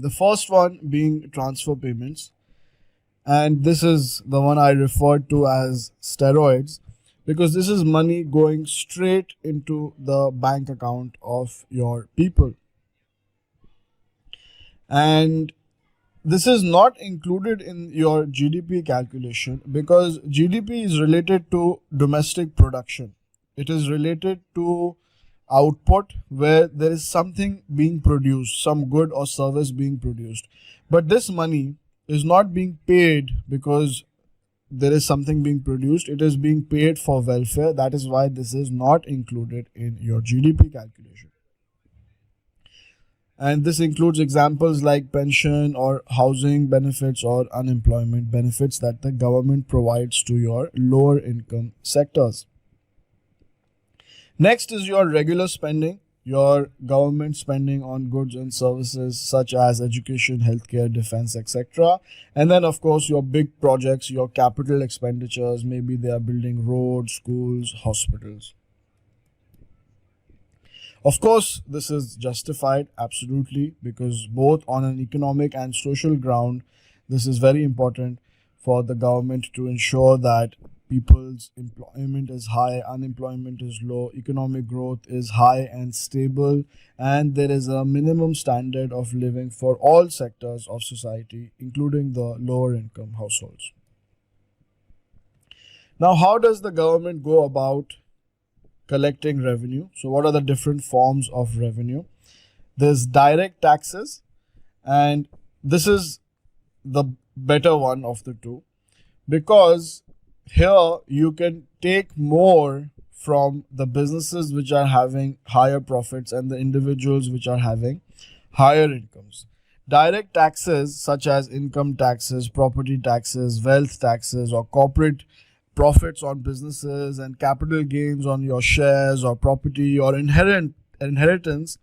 The first one being transfer payments, and this is the one I referred to as steroids, because this is money going straight into the bank account of your people. And this is not included in your GDP calculation because GDP is related to domestic production. It is related to output where there is something being produced, some good or service being produced. But this money is not being paid because there is something being produced. It is being paid for welfare. That is why this is not included in your GDP calculation. And this includes examples like pension or housing benefits or unemployment benefits that the government provides to your lower income sectors. Next is your regular spending, your government spending on goods and services such as education, healthcare, defense, etc. And then of course your big projects, your capital expenditures, maybe they are building roads, schools, hospitals. Of course, this is justified, absolutely, because both on an economic and social ground, this is very important for the government to ensure that people's employment is high, unemployment is low, economic growth is high and stable, and there is a minimum standard of living for all sectors of society, including the lower income households. Now, how does the government go about collecting revenue? So what are the different forms of revenue? There's direct taxes, and this is the better one of the two, because here you can take more from the businesses which are having higher profits and the individuals which are having higher incomes. Direct taxes such as income taxes, property taxes, wealth taxes, or corporate profits on businesses and capital gains on your shares or property or inheritance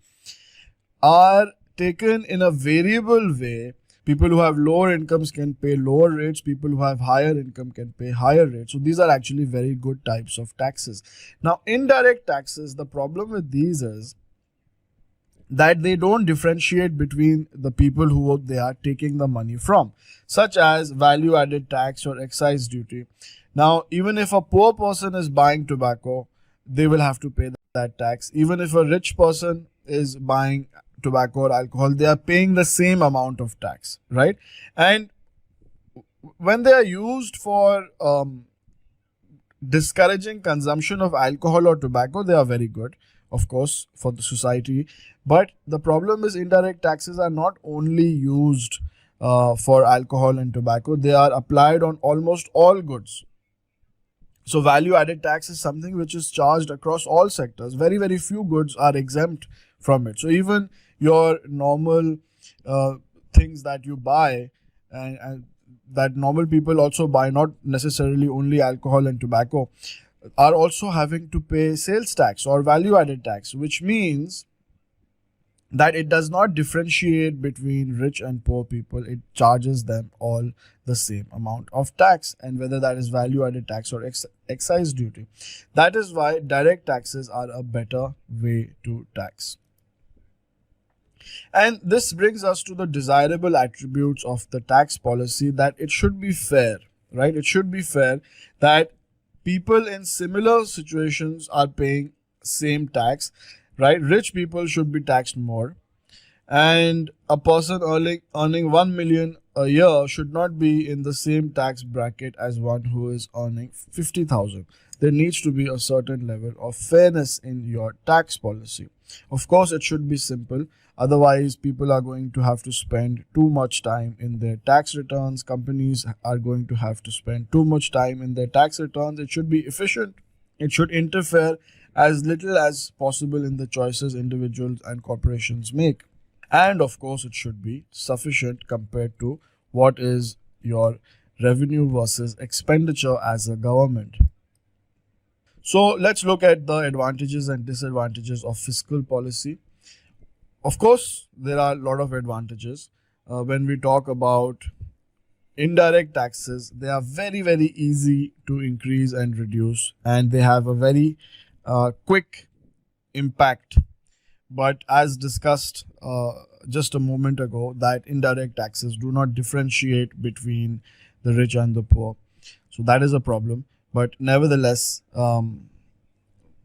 are taken in a variable way. People who have lower incomes can pay lower rates. People who have higher income can pay higher rates. So these are actually very good types of taxes. Now, indirect taxes, the problem with these is that they don't differentiate between the people who they are taking the money from, such as value added tax or excise duty. Now, even if a poor person is buying tobacco, they will have to pay that tax. Even if a rich person is buying tobacco or alcohol, they are paying the same amount of tax, right? And when they are used for discouraging consumption of alcohol or tobacco, they are very good, of course, for the society. But the problem is indirect taxes are not only used for alcohol and tobacco, they are applied on almost all goods. So value added tax is something which is charged across all sectors. Very, very few goods are exempt from it. So even your normal things that you buy and that normal people also buy, not necessarily only alcohol and tobacco, are also having to pay sales tax or value added tax, which means that it does not differentiate between rich and poor people. It charges them all the same amount of tax, and whether that is value added tax or excise duty. That is why direct taxes are a better way to tax. And this brings us to the desirable attributes of the tax policy, that it should be fair, right? It should be fair that people in similar situations are paying same tax, right? Rich people should be taxed more, and a person earning 1 million a year should not be in the same tax bracket as one who is earning 50,000. There needs to be a certain level of fairness in your tax policy. Of course, it should be simple. Otherwise, people are going to have to spend too much time in their tax returns. Companies are going to have to spend too much time in their tax returns. It should be efficient. It should interfere as little as possible in the choices individuals and corporations make. And of course, it should be sufficient compared to what is your revenue versus expenditure as a government. So let's look at the advantages and disadvantages of fiscal policy. Of course, there are a lot of advantages. When we talk about indirect taxes, they are very, very easy to increase and reduce, and they have a very quick impact. But as discussed just a moment ago that indirect taxes do not differentiate between the rich and the poor. So that is a problem. But nevertheless,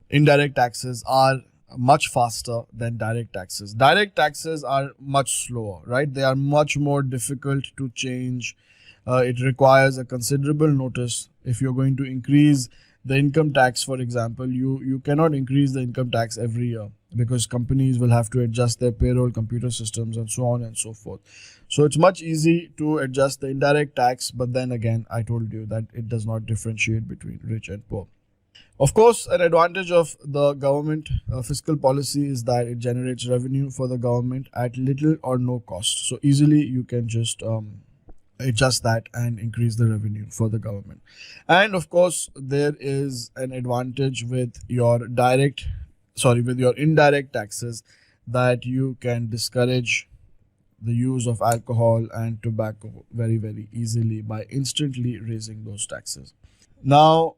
indirect taxes are much faster than direct taxes. Direct taxes are much slower, right? They are much more difficult to change. It requires a considerable notice. If you're going to increase the income tax, for example, you cannot increase the income tax every year because companies will have to adjust their payroll, computer systems, and so on and so forth. So it's much easy to adjust the indirect tax, but then again, I told you that it does not differentiate between rich and poor. Of course, an advantage of the government fiscal policy is that it generates revenue for the government at little or no cost. So easily you can just adjust that and increase the revenue for the government. And of course, there is an advantage with your indirect taxes, that you can discourage the use of alcohol and tobacco very, very easily by instantly raising those taxes. Now,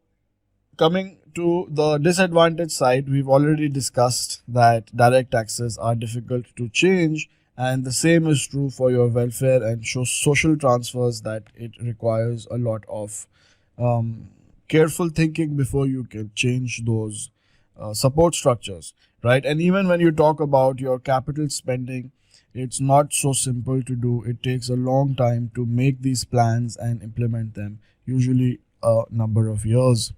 coming to the disadvantage side, we've already discussed that direct taxes are difficult to change, and the same is true for your welfare and social transfers, that it requires a lot of careful thinking before you can change those support structures, right? And even when you talk about your capital spending, it's not so simple to do. It takes a long time to make these plans and implement them, usually a number of years.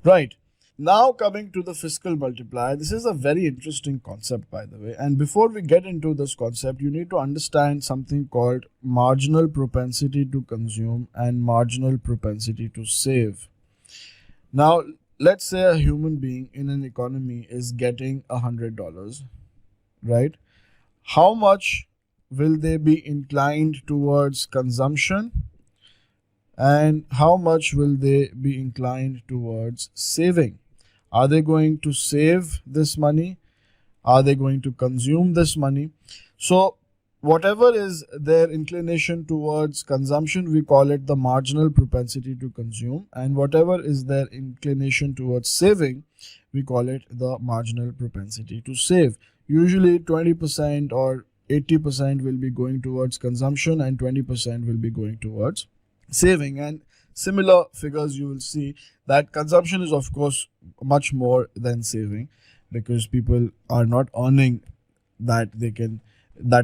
Right. Now coming to the fiscal multiplier, this is a very interesting concept, by the way. And before we get into this concept, you need to understand something called marginal propensity to consume and marginal propensity to save. Now, let's say a human being in an economy is getting $100, right? How much will they be inclined towards consumption? And how much will they be inclined towards saving? Are they going to save this money? Are they going to consume this money? So whatever is their inclination towards consumption, we call it the marginal propensity to consume. And whatever is their inclination towards saving, we call it the marginal propensity to save. Usually 20% or 80% will be going towards consumption and 20% will be going towards saving. And similar figures, you will see that consumption is of course much more than saving, because people are not earning that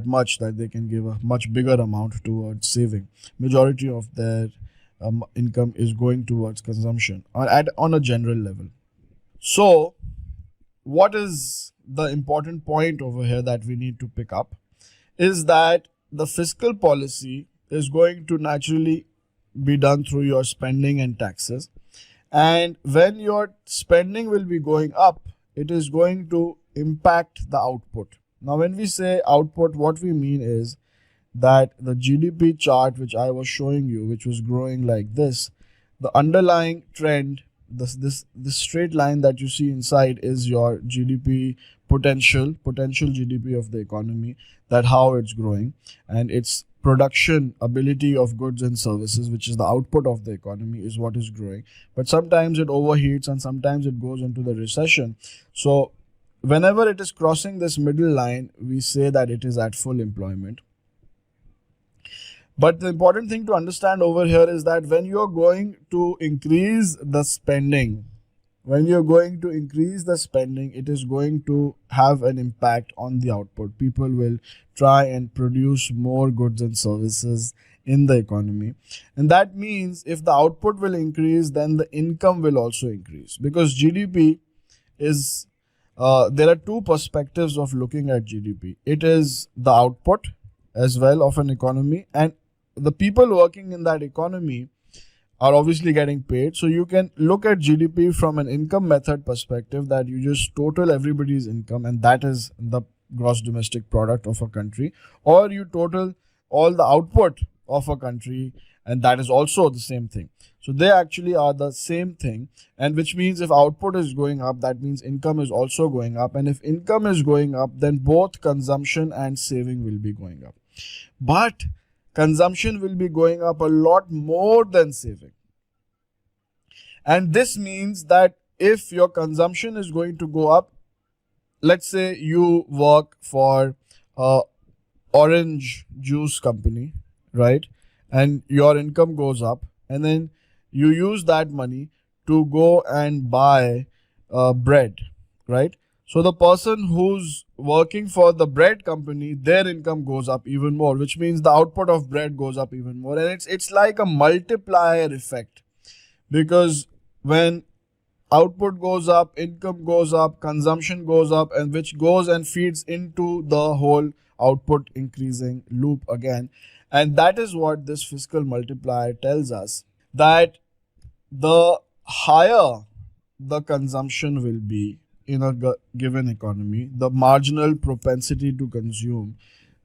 much that they can give a much bigger amount towards saving. Majority of their income is going towards consumption on a general level. So what is the important point over here that we need to pick up is that the fiscal policy is going to naturally be done through your spending and taxes. And when your spending will be going up, it is going to impact the output. Now, when we say output, what we mean is that the GDP chart, which I was showing you, which was growing like this, the underlying trend, this straight line that you see inside is your GDP potential GDP of the economy, that how it's growing, and its production ability of goods and services, which is the output of the economy, is what is growing. But sometimes it overheats and sometimes it goes into the recession. So whenever it is crossing this middle line, we say that it is at full employment. But the important thing to understand over here is that when you're going to increase the spending, it is going to have an impact on the output. People will try and produce more goods and services in the economy. And that means if the output will increase, then the income will also increase. Because GDP is, there are two perspectives of looking at GDP. It is the output as well of an economy, and the people working in that economy are obviously getting paid. So you can look at GDP from an income method perspective, that you just total everybody's income, and that is the gross domestic product of a country. Or you total all the output of a country, and that is also the same thing. So they actually are the same thing, and which means if output is going up, that means income is also going up. And if income is going up, then both consumption and saving will be going up. But consumption will be going up a lot more than saving. And this means that if your consumption is going to go up, let's say you work for a orange juice company, right? And your income goes up, and then you use that money to go and buy bread, right? So the person who's working for the bread company, their income goes up even more, which means the output of bread goes up even more. And it's like a multiplier effect, because when output goes up, income goes up, consumption goes up, and which goes and feeds into the whole output increasing loop again. And that is what this fiscal multiplier tells us, that the higher the consumption will be in a given economy, the marginal propensity to consume,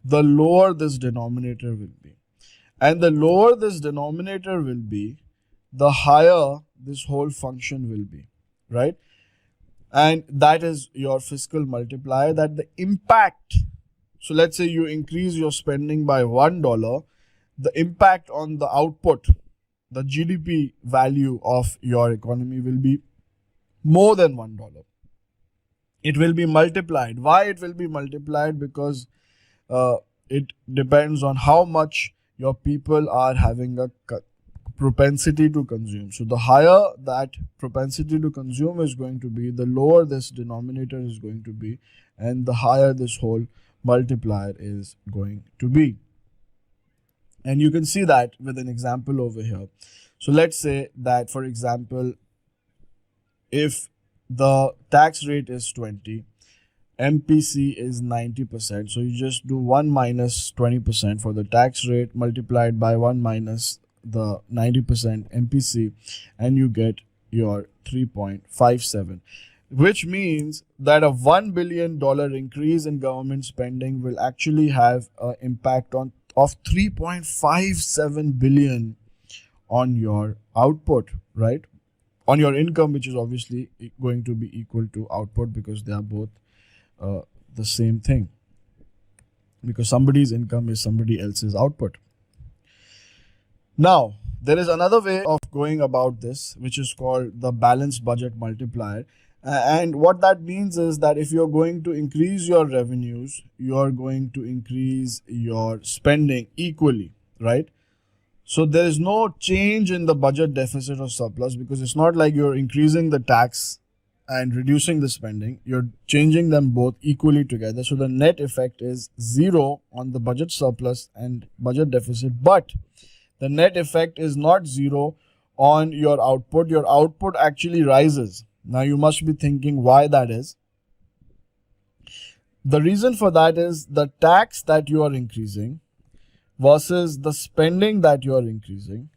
the lower this denominator will be. And the lower this denominator will be, the higher this whole function will be, right? And that is your fiscal multiplier, that the impact. So let's say you increase your spending by $1, the impact on the output, the GDP value of your economy will be more than $1. It will be multiplied. Why it will be multiplied? Because it depends on how much your people are having a propensity to consume. So the higher that propensity to consume is going to be, the lower this denominator is going to be, and the higher this whole multiplier is going to be. And you can see that with an example over here. So let's say that, for example, if the tax rate is 20, MPC is 90%. So you just do 1 minus 20% for the tax rate multiplied by 1 minus the 90% MPC, and you get your 3.57, which means that a $1 billion increase in government spending will actually have an impact of 3.57 billion on your output, right? On your income, which is obviously going to be equal to output, because they are both the same thing, because somebody's income is somebody else's output. Now, there is another way of going about this, which is called the balanced budget multiplier. And what that means is that if you're going to increase your revenues, you're going to increase your spending equally, right? So there is no change in the budget deficit or surplus, because it's not like you're increasing the tax and reducing the spending. You're changing them both equally together. So the net effect is zero on the budget surplus and budget deficit, but the net effect is not zero on your output. Your output actually rises. Now you must be thinking why that is. The reason for that is the tax that you are increasing versus the spending that you are increasing.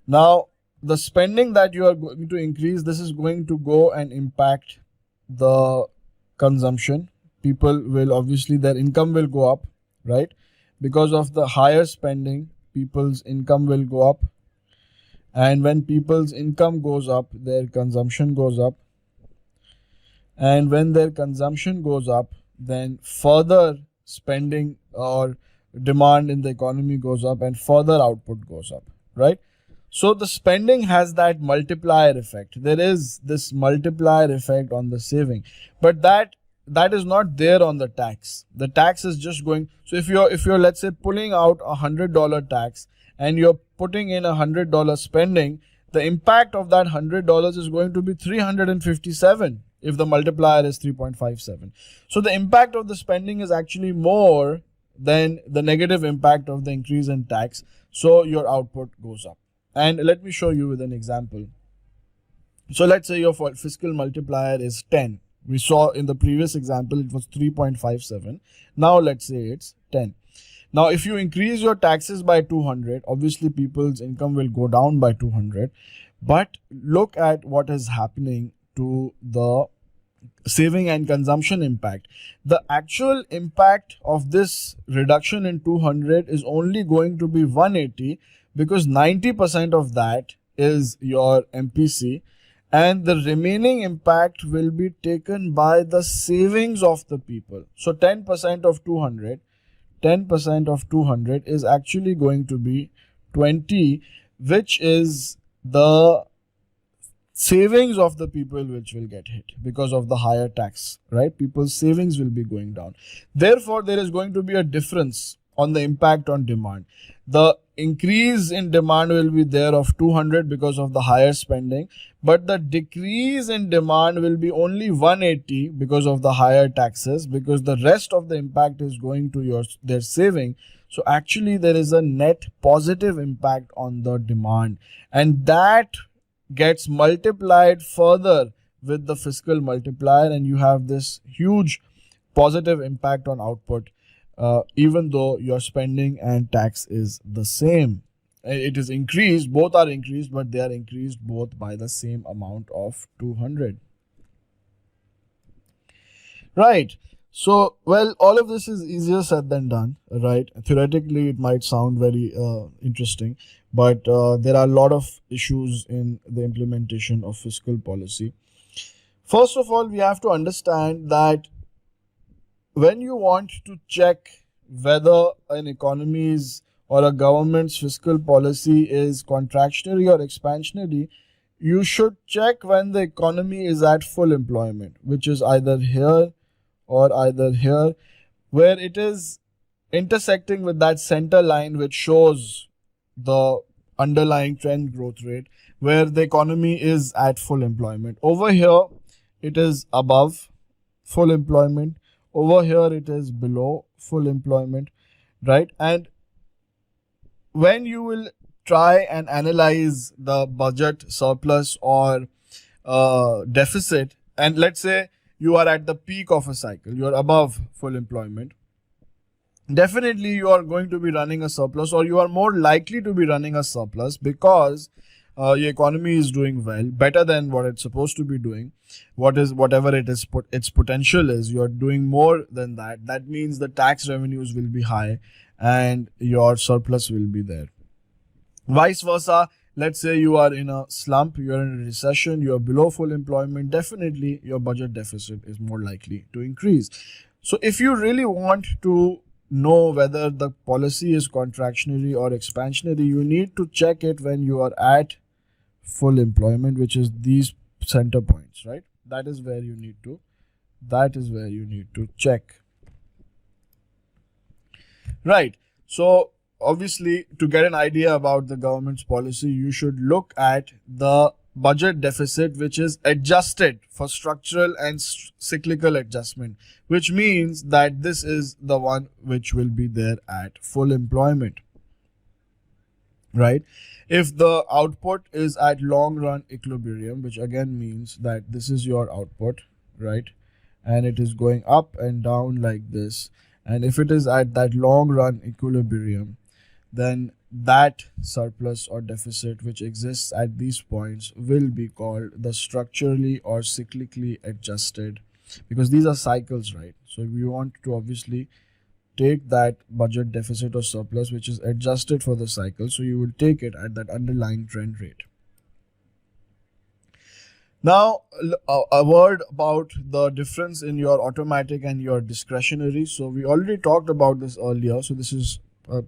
Now, the spending that you are going to increase, this is going to go and impact the consumption. People will obviously, their income will go up, right? Because of the higher spending, people's income will go up. And when people's income goes up, their consumption goes up. And when their consumption goes up, then further spending or demand in the economy goes up, and further output goes up, right? So the spending has that multiplier effect. There is this multiplier effect on the saving, but that is not there on the tax. The tax is just going. So if you're let's say pulling out $100 tax and you're putting in $100 spending, the impact of that $100 is going to be 357 if the multiplier is 3.57. So the impact of the spending is actually more than the negative impact of the increase in tax. So your output goes up. And let me show you with an example. So let's say your fiscal multiplier is 10. We saw in the previous example it was 3.57. Now let's say it's 10. Now if you increase your taxes by 200, obviously people's income will go down by 200. But look at what is happening to the saving and consumption impact. The actual impact of this reduction in 200 is only going to be 180, because 90% of that is your MPC, and the remaining impact will be taken by the savings of the people. So 10% of 200 is actually going to be 20, which is the savings of the people which will get hit because of the higher tax, right? People's savings will be going down. Therefore, there is going to be a difference on the impact on demand. The increase in demand will be there of 200 because of the higher spending, but the decrease in demand will be only 180 because of the higher taxes, because the rest of the impact is going to their saving. So actually there is a net positive impact on the demand, and that gets multiplied further with the fiscal multiplier, and you have this huge positive impact on output, even though your spending and tax is the same. It is increased, both are increased, but they are increased both by the same amount of 200. Right. So, well, all of this is easier said than done, right? Theoretically, it might sound very interesting, but there are a lot of issues in the implementation of fiscal policy. First of all, we have to understand that when you want to check whether an economy's or a government's fiscal policy is contractionary or expansionary, you should check when the economy is at full employment, which is either here or either here, where it is intersecting with that center line which shows the underlying trend growth rate, where the economy is at full employment. Over here, it is above full employment. Over here, it is below full employment, right? And when you will try and analyze the budget surplus or deficit, and let's say you are at the peak of a cycle, you are above full employment, definitely you are going to be running a surplus, or you are more likely to be running a surplus, because your economy is doing well, better than what it's supposed to be doing. Whatever it is, its potential is, you are doing more than that. That means the tax revenues will be high and your surplus will be there. Vice versa, let's say you are in a slump, you are in a recession, you are below full employment, definitely your budget deficit is more likely to increase. So if you really want to know whether the policy is contractionary or expansionary, you need to check it when you are at full employment, which is these center points, right? That is where you need to check. Right. So obviously, to get an idea about the government's policy, you should look at the budget deficit, which is adjusted for structural and cyclical adjustment, which means that this is the one which will be there at full employment, right? If the output is at long run equilibrium, which again means that this is your output, right? And it is going up and down like this. And if it is at that long run equilibrium, then that surplus or deficit which exists at these points will be called the structurally or cyclically adjusted, because these are cycles, right? So we want to obviously take that budget deficit or surplus which is adjusted for the cycle, so you will take it at that underlying trend rate. Now, a word about the difference in your automatic and your discretionary. So we already talked about this earlier, so this is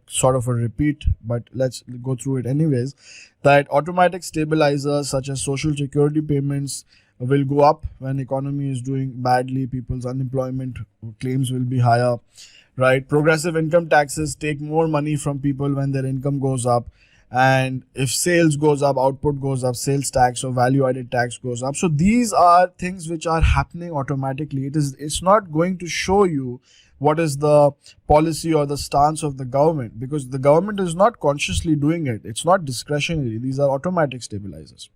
sort of a repeat, but let's go through it anyways. That automatic stabilizers such as social security payments will go up when economy is doing badly, people's unemployment claims will be higher, right? Progressive income taxes take more money from people when their income goes up, and if sales goes up, output goes up, sales tax or value added tax goes up. So these are things which are happening automatically. It's not going to show you what is the policy or the stance of the government, because the government is not consciously doing it. It's not discretionary. These are automatic stabilizers,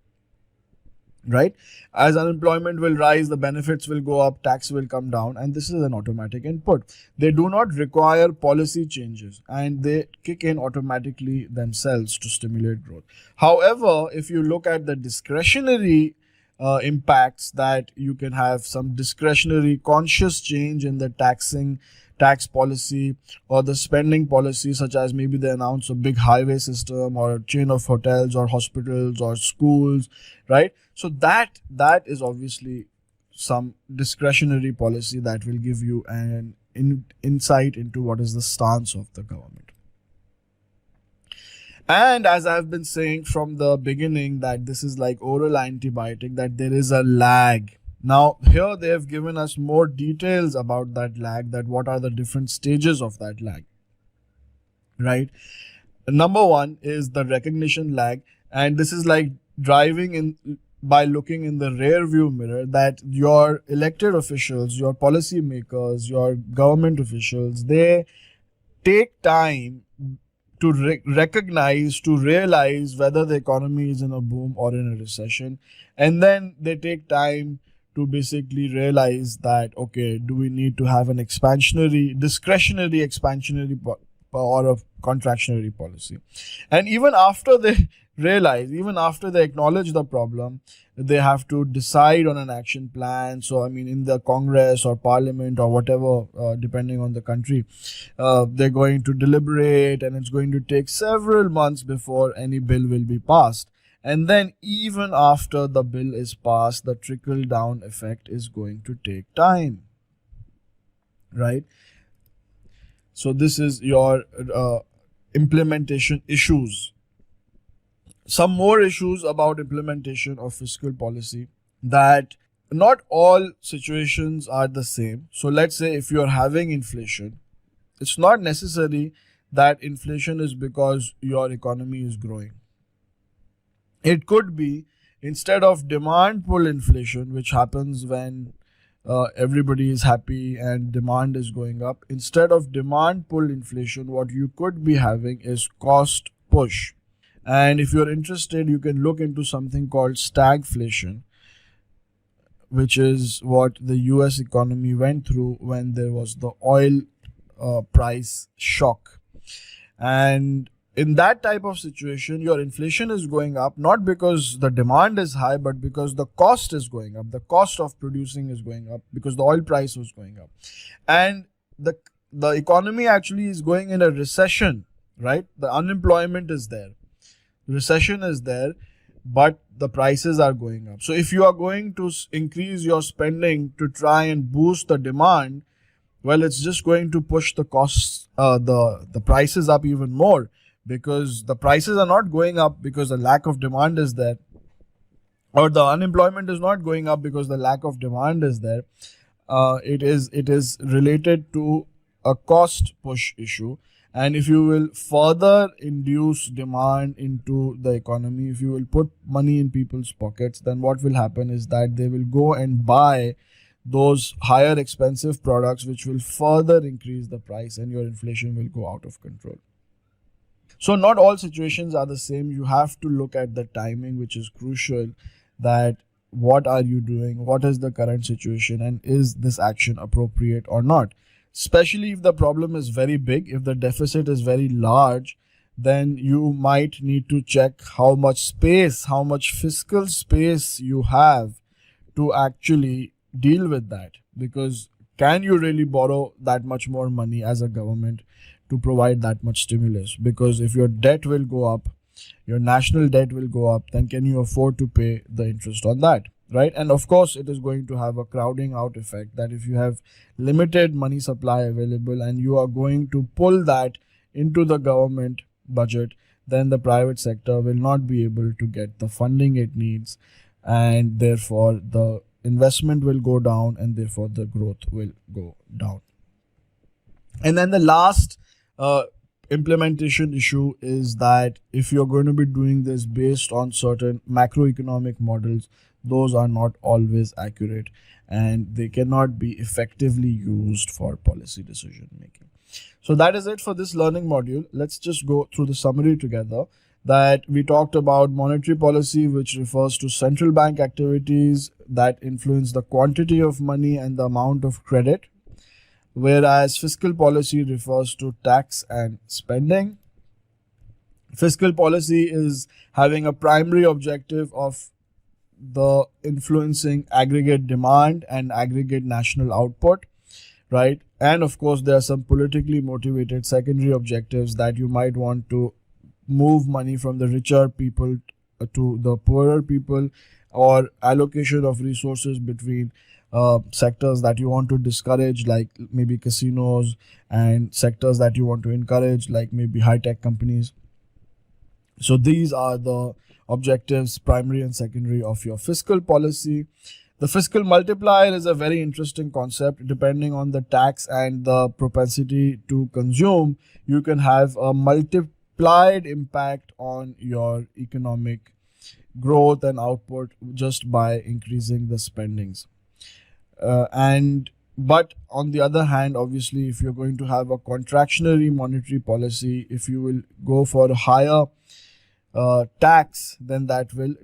right? As unemployment will rise, the benefits will go up, tax will come down, and this is an automatic input. They do not require policy changes, and they kick in automatically themselves to stimulate growth. However, if you look at the discretionary impacts, that you can have some discretionary conscious change in the tax policy or the spending policy, such as maybe they announce a big highway system or a chain of hotels or hospitals or schools, right? So that is obviously some discretionary policy that will give you an insight into what is the stance of the government. And as I've been saying from the beginning, that this is like oral antibiotic, that there is a lag. Now here they have given us more details about that lag, that what are the different stages of that lag, right? Number one is the recognition lag, and this is like driving in by looking in the rear view mirror, that your elected officials, your policy makers, your government officials, they take time to recognize, to realize whether the economy is in a boom or in a recession. And then they take time to basically realize that, okay, do we need to have an discretionary expansionary or a contractionary policy? And even after they realize, even after they acknowledge the problem, they have to decide on an action plan. So, I mean, in the Congress or Parliament or whatever, depending on the country, they're going to deliberate, and it's going to take several months before any bill will be passed. And then even after the bill is passed, the trickle down effect is going to take time, right? So this is your implementation issues. Some more issues about implementation of fiscal policy, that not all situations are the same. So let's say if you're having inflation, it's not necessary that inflation is because your economy is growing. It could be, instead of demand pull inflation, which happens when everybody is happy and demand is going up, instead of demand pull inflation, what you could be having is cost push. And if you're interested, you can look into something called stagflation, which is what the US economy went through when there was the oil price shock. And in that type of situation, your inflation is going up not because the demand is high, but because the cost is going up. The cost of producing is going up because the oil price was going up. And the economy actually is going in a recession, right? The unemployment is there. Recession is there, but the prices are going up. So if you are going to increase your spending to try and boost the demand, well, it's just going to push the costs, the prices up even more, because the prices are not going up because the lack of demand is there, or the unemployment is not going up because the lack of demand is there. It is related to a cost push issue. And if you will further induce demand into the economy, if you will put money in people's pockets, then what will happen is that they will go and buy those higher expensive products, which will further increase the price, and your inflation will go out of control. So not all situations are the same. You have to look at the timing, which is crucial, that what are you doing, what is the current situation, and is this action appropriate or not? Especially if the problem is very big, if the deficit is very large, then you might need to check how much space, how much fiscal space you have to actually deal with that. Because can you really borrow that much more money as a government to provide that much stimulus? Because if your debt will go up, your national debt will go up, then can you afford to pay the interest on that? Right? And of course, it is going to have a crowding out effect, that if you have limited money supply available and you are going to pull that into the government budget, then the private sector will not be able to get the funding it needs, and therefore the investment will go down, and therefore the growth will go down. And then the last implementation issue is that if you're going to be doing this based on certain macroeconomic models, those are not always accurate, and they cannot be effectively used for policy decision making. So that is it for this learning module. Let's just go through the summary together. That we talked about monetary policy, which refers to central bank activities that influence the quantity of money and the amount of credit, whereas fiscal policy refers to tax and spending. Fiscal policy is having a primary objective of the influencing aggregate demand and aggregate national output, right? And of course, there are some politically motivated secondary objectives, that you might want to move money from the richer people to the poorer people, or allocation of resources between sectors that you want to discourage, like maybe casinos, and sectors that you want to encourage, like maybe high-tech companies. So these are the objectives, primary and secondary, of your fiscal policy. The fiscal multiplier is a very interesting concept. Depending on the tax and the propensity to consume, you can have a multiplied impact on your economic growth and output just by increasing the spendings. But on the other hand, obviously, if you're going to have a contractionary monetary policy, if you will go for a higher tax, then that will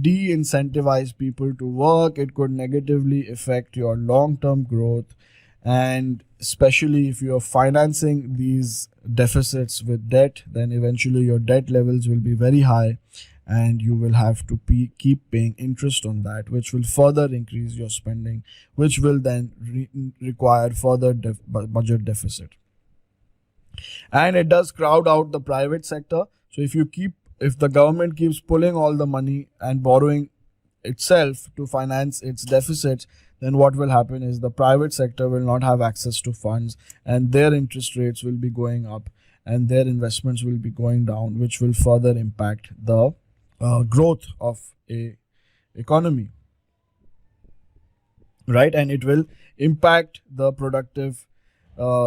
de-incentivize people to work. It could negatively affect your long-term growth, and especially if you're financing these deficits with debt, then eventually your debt levels will be very high and you will have to keep paying interest on that, which will further increase your spending, which will then require further budget deficit. And it does crowd out the private sector. So if the government keeps pulling all the money and borrowing itself to finance its deficits, then what will happen is the private sector will not have access to funds, and their interest rates will be going up and their investments will be going down, which will further impact the growth of a economy, right? And it will impact the productive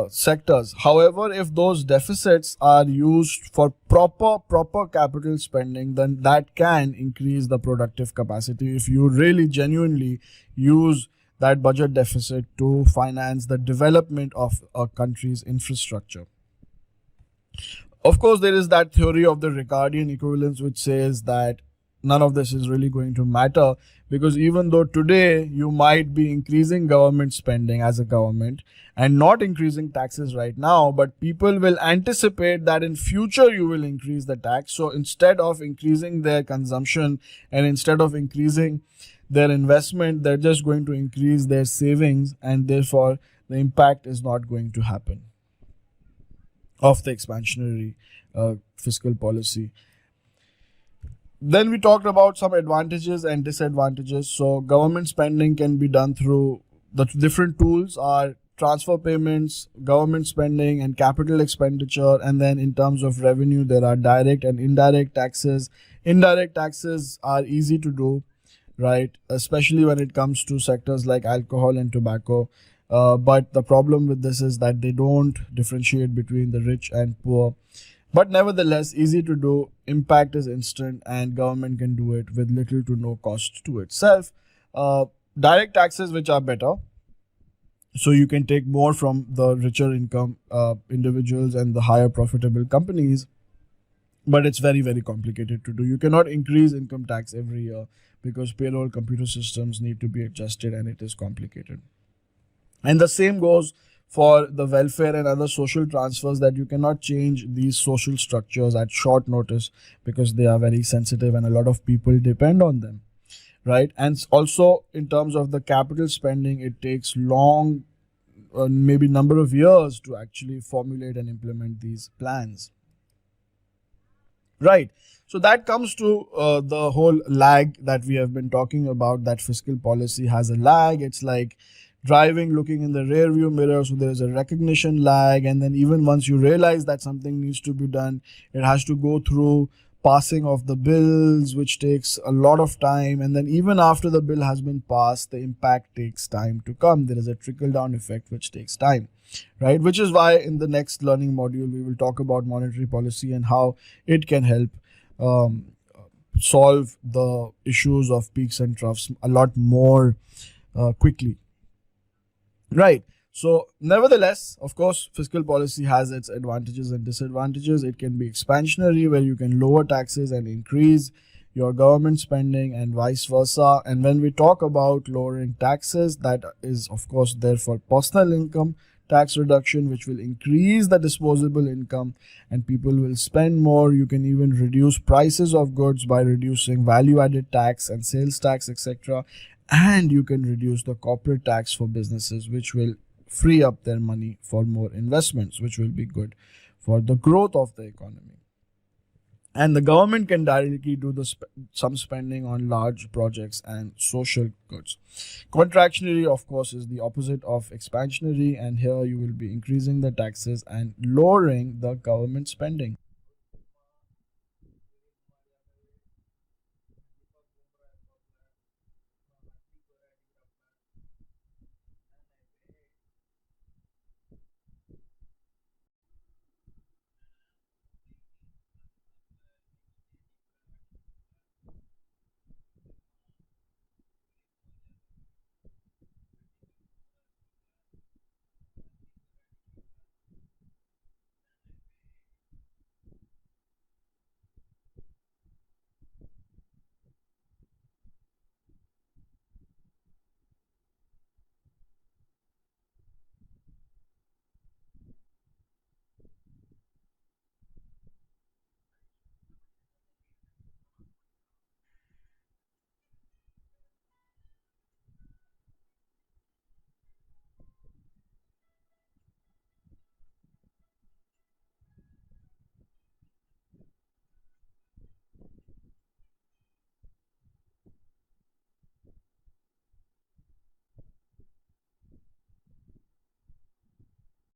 sectors. However, if those deficits are used for proper capital spending, then that can increase the productive capacity if you really genuinely use that budget deficit to finance the development of a country's infrastructure. Of course, there is that theory of the Ricardian equivalence, which says that none of this is really going to matter, because even though today you might be increasing government spending as a government and not increasing taxes right now, but people will anticipate that in future you will increase the tax. So instead of increasing their consumption and instead of increasing their investment, they're just going to increase their savings, and therefore the impact is not going to happen of the expansionary fiscal policy. Then we talked about some advantages and disadvantages. So government spending can be done through the different tools are transfer payments, government spending, and capital expenditure. And then in terms of revenue, there are direct and indirect taxes. Indirect taxes are easy to do, right? Especially when it comes to sectors like alcohol and tobacco. But the problem with this is that they don't differentiate between the rich and poor. But nevertheless, easy to do, impact is instant, and government can do it with little to no cost to itself. Direct taxes, which are better. So you can take more from the richer income individuals and the higher profitable companies. But it's very, very complicated to do. You cannot increase income tax every year because payroll computer systems need to be adjusted, and it is complicated. And the same goes for the welfare and other social transfers, that you cannot change these social structures at short notice because they are very sensitive and a lot of people depend on them, right? And also in terms of the capital spending, it takes long, maybe number of years to actually formulate and implement these plans, right? So that comes to the whole lag that we have been talking about, that fiscal policy has a lag. It's like driving, looking in the rear view mirror, so there is a recognition lag, and then even once you realize that something needs to be done, it has to go through passing of the bills, which takes a lot of time, and then even after the bill has been passed, the impact takes time to come. There is a trickle down effect which takes time, right? Which is why in the next learning module we will talk about monetary policy and how it can help solve the issues of peaks and troughs a lot more quickly. Right. So nevertheless, of course, fiscal policy has its advantages and disadvantages. It can be expansionary, where you can lower taxes and increase your government spending, and vice versa. And when we talk about lowering taxes, that is of course there for personal income tax reduction, which will increase the disposable income and people will spend more. You can even reduce prices of goods by reducing value added tax and sales tax, etc. And you can reduce the corporate tax for businesses, which will free up their money for more investments, which will be good for the growth of the economy. And the government can directly do some spending on large projects and social goods. Contractionary, of course, is the opposite of expansionary, and here you will be increasing the taxes and lowering the government spending.